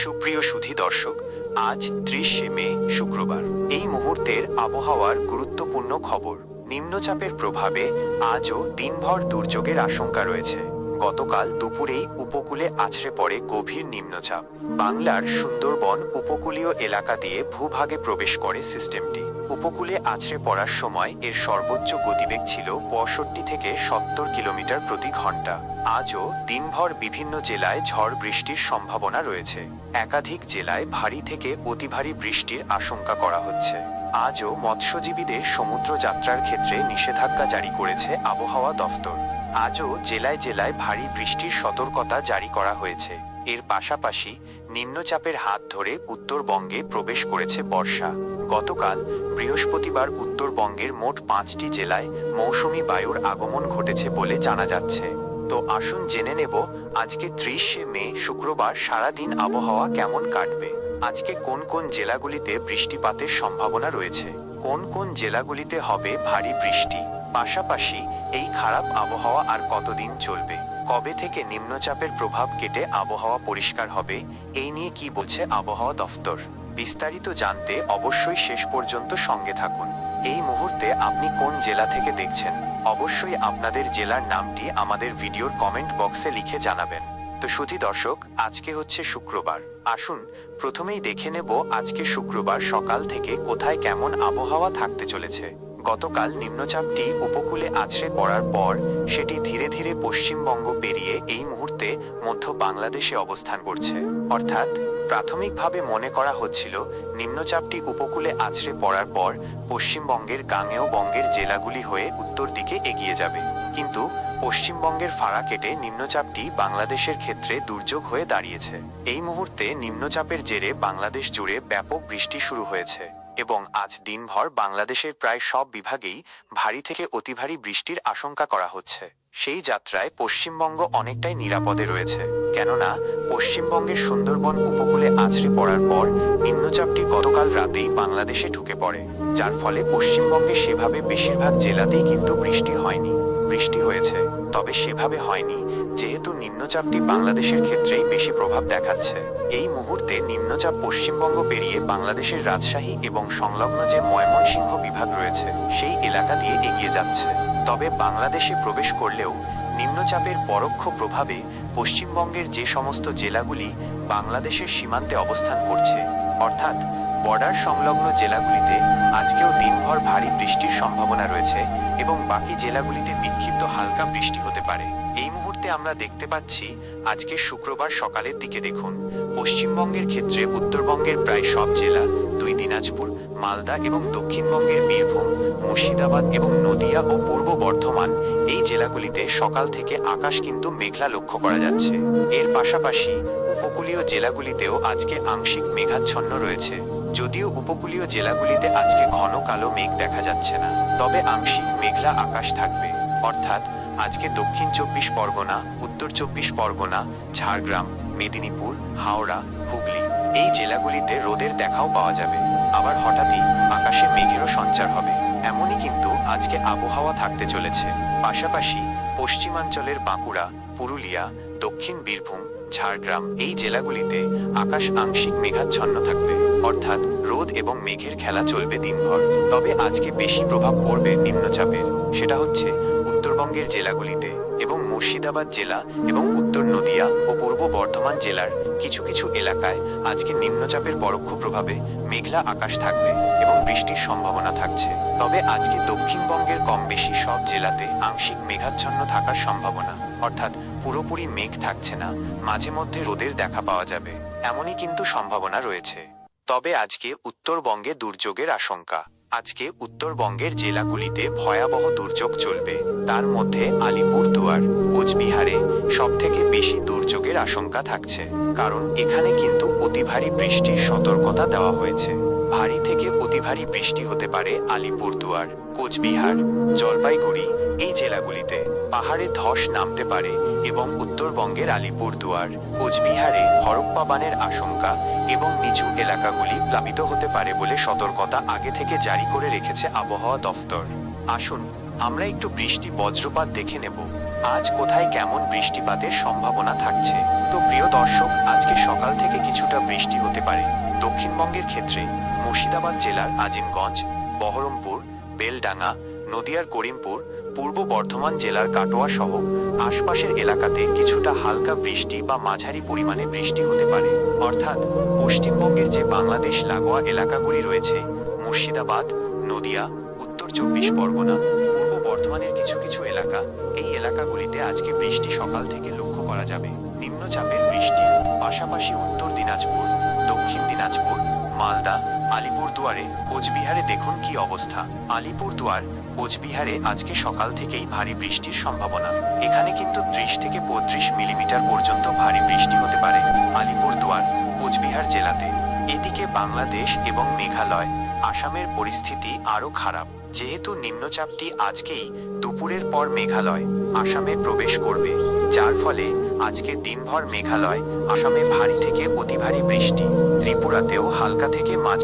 সুপ্রিয় সুধী দর্শক, আজ ৩০শে মে শুক্রবার। এই মুহূর্তের আবহাওয়ার গুরুত্বপূর্ণ খবর। নিম্নচাপের প্রভাবে আজও দিনভর দুর্যোগের আশঙ্কা রয়েছে। গতকাল দুপুরেই উপকূলে আছড়ে পড়ে গভীর নিম্নচাপ। বাংলার সুন্দরবন উপকূলীয় এলাকা দিয়ে ভূভাগে প্রবেশ করে সিস্টেমটি। উপকূলে আছড়ে পড়ার সময় এর সর্বোচ্চ গতিবেগ ছিল ৬৫ থেকে ৭০ কিলোমিটার প্রতি ঘন্টা। আজও দিনভর বিভিন্ন জেলায় ঝড় বৃষ্টির সম্ভাবনা রয়েছে। একাধিক জেলায় ভারী থেকে অতি ভারী বৃষ্টির আশঙ্কা করা হচ্ছে। আজও মৎস্যজীবীদের সমুদ্র যাত্রার ক্ষেত্রে নিষেধাজ্ঞা জারি করেছে আবহাওয়া দফতর। আজও জেলায় জেলায় ভারী বৃষ্টির সতর্কতা জারি করা হয়েছে। এর পাশাপাশি নিম্নচাপের হাত ধরে উত্তরবঙ্গে প্রবেশ করেছে বর্ষা। গতকাল বৃহস্পতিবার উত্তরবঙ্গের মোট ৫টি জেলায় মৌসুমী বায়ুর আগমন ঘটেছে বলে জানা যাচ্ছে। তো আসুন জেনে নেব আজকে ৩০শে মে শুক্রবার সারাদিন আবহাওয়া কেমন কাটবে। আজকে কোন কোন জেলাগুলিতে বৃষ্টিপাতের সম্ভাবনা রয়েছে, কোন কোন জেলাগুলিতে হবে ভারী বৃষ্টি, পাশাপাশি এই খারাপ আবহাওয়া আর কতদিন চলবে, কবে থেকে নিম্নচাপের প্রভাব কেটে আবহাওয়া পরিষ্কার হবে, এই নিয়ে কি বলছে আবহাওয়া দফতর। বিস্তারিত জানতে অবশ্যই শেষ পর্যন্ত সঙ্গে থাকুন। এই মুহূর্তে আপনি কোন জেলা থেকে দেখছেন, অবশ্যই আপনাদের জেলার নামটি আমাদের ভিডিওর কমেন্ট বক্সে লিখে জানাবেন। তো সুধী দর্শক, আজকে হচ্ছে শুক্রবার। আসুন প্রথমেই দেখে নেব আজকে শুক্রবার সকাল থেকে কোথায় কেমন আবহাওয়া থাকতে চলেছে। গতকাল নিম্নচাপটি উপকূলে আছড়ে পড়ার পর সেটি ধীরে ধীরে পশ্চিমবঙ্গ পেরিয়ে এই মুহূর্তে মধ্য বাংলাদেশে অবস্থান করছে। অর্থাৎ প্রাথমিকভাবে মনে করা হচ্ছিল নিম্নচাপটি উপকূলে আছড়ে পড়ার পর পশ্চিমবঙ্গের গাঙ্গেয় বঙ্গের জেলাগুলি হয়ে উত্তর দিকে এগিয়ে যাবে, কিন্তু পশ্চিমবঙ্গের ফাড়া কেটে নিম্নচাপটি বাংলাদেশের ক্ষেত্রে দুর্যোগ হয়ে দাঁড়িয়েছে। এই মুহূর্তে নিম্নচাপের জেরে বাংলাদেশ জুড়ে ব্যাপক বৃষ্টি শুরু হয়েছে এবং আজ দিনভর বাংলাদেশের প্রায় সব বিভাগেই ভারী থেকে অতি ভারী বৃষ্টির আশঙ্কা করা হচ্ছে। সেই যাত্রায় পশ্চিমবঙ্গ অনেকটাই নিরাপদে রয়েছে, কেননা পশ্চিমবঙ্গের সুন্দরবন উপকূলে আছড়ে পড়ার পর নিম্নচাপটি গতকাল রাতেই বাংলাদেশে ঢুকে পড়ে, যার ফলে পশ্চিমবঙ্গে সেভাবে বেশিরভাগ জেলাতেই কিন্তু বৃষ্টি হয়নি। বৃষ্টি হয়েছে, তবে সেভাবে হয়নি যেহেতু নিম্নচাপটি বাংলাদেশের ক্ষেত্রেই বেশি প্রভাব দেখাচ্ছে। এই মুহূর্তে নিম্নচাপ পশ্চিমবঙ্গ পেরিয়ে বাংলাদেশের রাজশাহী এবং সংলগ্ন যে ময়মনসিংহ বিভাগ রয়েছে সেই এলাকা দিয়ে এগিয়ে যাচ্ছে। তবে বাংলাদেশে প্রবেশ করলেও নিম্নচাপের পরোক্ষ প্রভাবে পশ্চিমবঙ্গের যে সমস্ত জেলাগুলি বাংলাদেশের সীমান্তে অবস্থান করছে, অর্থাৎ বর্ডার সংলগ্ন জেলাগুলিতে আজকেও দিনভর ভারী বৃষ্টির সম্ভাবনা রয়েছে এবং বাকি জেলাগুলিতে বিক্ষিপ্ত হালকা বৃষ্টি হতে পারে। এই মুহূর্তে আমরা দেখতে পাচ্ছি আজকে শুক্রবার সকালের দিকে দেখুন পশ্চিমবঙ্গের ক্ষেত্রে উত্তরবঙ্গের প্রায় সব জেলা, দুই দিনাজপুর, মালদা এবং দক্ষিণবঙ্গের বীরভূম, মুর্শিদাবাদ এবং নদিয়া ও পূর্ব বর্ধমান এই জেলাগুলিতে সকাল থেকে আকাশ কিন্তু মেঘলা লক্ষ্য করা যাচ্ছে। এর পাশাপাশি উপকূলীয় জেলাগুলিতেও আজকে আংশিক মেঘাচ্ছন্ন রয়েছে। যদিও উপকূলীয় জেলাগুলিতে আজকে ঘন কালো মেঘ দেখা যাচ্ছে না, তবে আংশিক মেঘলা আকাশ থাকবে। অর্থাৎ আজকে দক্ষিণ ২৪ পরগনা, উত্তর ২৪ পরগনা, ঝাড়গ্রাম, মেদিনীপুর, হাওড়া, হুগলি এই জেলাগুলিতে রোদের দেখাও পাওয়া যাবে। আবার হঠাৎই আকাশে মেঘেরও সঞ্চার হবে, এমনই কিন্তু আজকে আবহাওয়া থাকতে চলেছে। পাশাপাশি পশ্চিমাঞ্চলের বাঁকুড়া, পুরুলিয়া, দক্ষিণ বীরভূম, ঝাড়গ্রাম এই জেলাগুলিতে আকাশ আংশিক মেঘাচ্ছন্ন থাকবে, অর্থাৎ রোদ এবং মেঘের খেলা চলবে দিনভর। তবে আজকে বেশি প্রভাব পড়বে নিম্নচাপের, সেটা হচ্ছে উত্তরবঙ্গের জেলাগুলিতে এবং মুর্শিদাবাদ জেলা এবং উত্তর নদিয়া ও পূর্ব বর্ধমান জেলার কিছু কিছু এলাকায় আজকে নিম্নচাপের পরোক্ষ প্রভাবে মেঘলা আকাশ থাকবে এবং বৃষ্টির সম্ভাবনা থাকছে। তবে আজকে দক্ষিণবঙ্গের কম বেশি সব জেলাতে আংশিক মেঘাচ্ছন্ন থাকার সম্ভাবনা, অর্থাৎ পুরোপুরি মেঘ থাকছে না, মাঝে মধ্যে রোদের দেখা পাওয়া যাবে, এমনই কিন্তু সম্ভাবনা রয়েছে। তবে আজকে উত্তরবঙ্গে দুর্যোগের আশঙ্কা। আজকে উত্তরবঙ্গের জেলাগুলিতে ভয়াবহ দুর্যোগ চলবে। তার মধ্যে আলিপুরদুয়ার, কোচবিহারে সবথেকে বেশি দুর্যোগের আশঙ্কা থাকছে, কারণ এখানে কিন্তু অতি ভারী বৃষ্টির সতর্কতা দেওয়া হয়েছে। ভারী থেকে অতি ভারী বৃষ্টি হতে পারে আলিপুরদুয়ার, কোচবিহার, জলপাইগুড়ি এই জেলাগুলিতে। পাহাড়ে ধস নামতে পারে এবং উত্তরবঙ্গের আলিপুরদুয়ার, কোচবিহারে হরপ্পা বানের আশঙ্কা এবং নিচু এলাকাগুলি প্লাবিত হতে পারে বলে সতর্কতা আগে থেকে জারি করে রেখেছে আবহাওয়া দফতর। আসুন আমরা একটু বৃষ্টি বজ্রপাত দেখে নেব। আজ কোথায় কেমন বৃষ্টিপাতের সম্ভাবনা থাকছে। তো প্রিয় দর্শক, আজকে সকাল থেকে কিছুটা বৃষ্টি হতে পারে দক্ষিণবঙ্গের ক্ষেত্রে মুর্শিদাবাদ জেলার আজিমগঞ্জ, বহরমপুর, বেলডাঙ্গা, নদিয়ার করিমপুর, পূর্ব বর্ধমান জেলার কাটোয়া সহ আশপাশের এলাকাতে কিছুটা হালকা বৃষ্টি বা মাঝারি পরিমাণে বৃষ্টি হতে পারে। অর্থাৎ পশ্চিমবঙ্গের যে বাংলাদেশ লাগোয়া এলাকাগুলি রয়েছে, মুর্শিদাবাদ, নদিয়া, উত্তর 24 পরগনা, পূর্ব বর্ধমানের কিছু কিছু এলাকা, এই এলাকাগুলিতে আজকে বৃষ্টি সকাল থেকে লক্ষ্য করা যাবে। নিম্নচাপের বৃষ্টি পাশাপাশি উত্তর দিনাজপুর, দক্ষিণ দিনাজপুর, মালদা, আলিপুরদুয়ারে, কোচবিহারে দেখুন কি অবস্থা। আলিপুরদুয়ার, কোচবিহারে আজকে সকাল থেকেই ভারী বৃষ্টির সম্ভাবনা। এখানে কিন্তু 30 থেকে 35 মিলিমিটার পর্যন্ত ভারী বৃষ্টি হতে পারে আলিপুরদুয়ার, কোচবিহার জেলাতে। এদিকে বাংলাদেশ এবং মেঘালয়, আসামের পরিস্থিতি আরও খারাপ, যেহেতু নিম্নচাপটি আজকেই দুপুরের পর মেঘালয়, আসামে প্রবেশ করবে, যার ফলে আজকে দিনভর মেঘালয়, আসামে ভারী থেকে অতি ভারী বৃষ্টি, ত্রিপুরাতেও হালকা থেকে মাঝ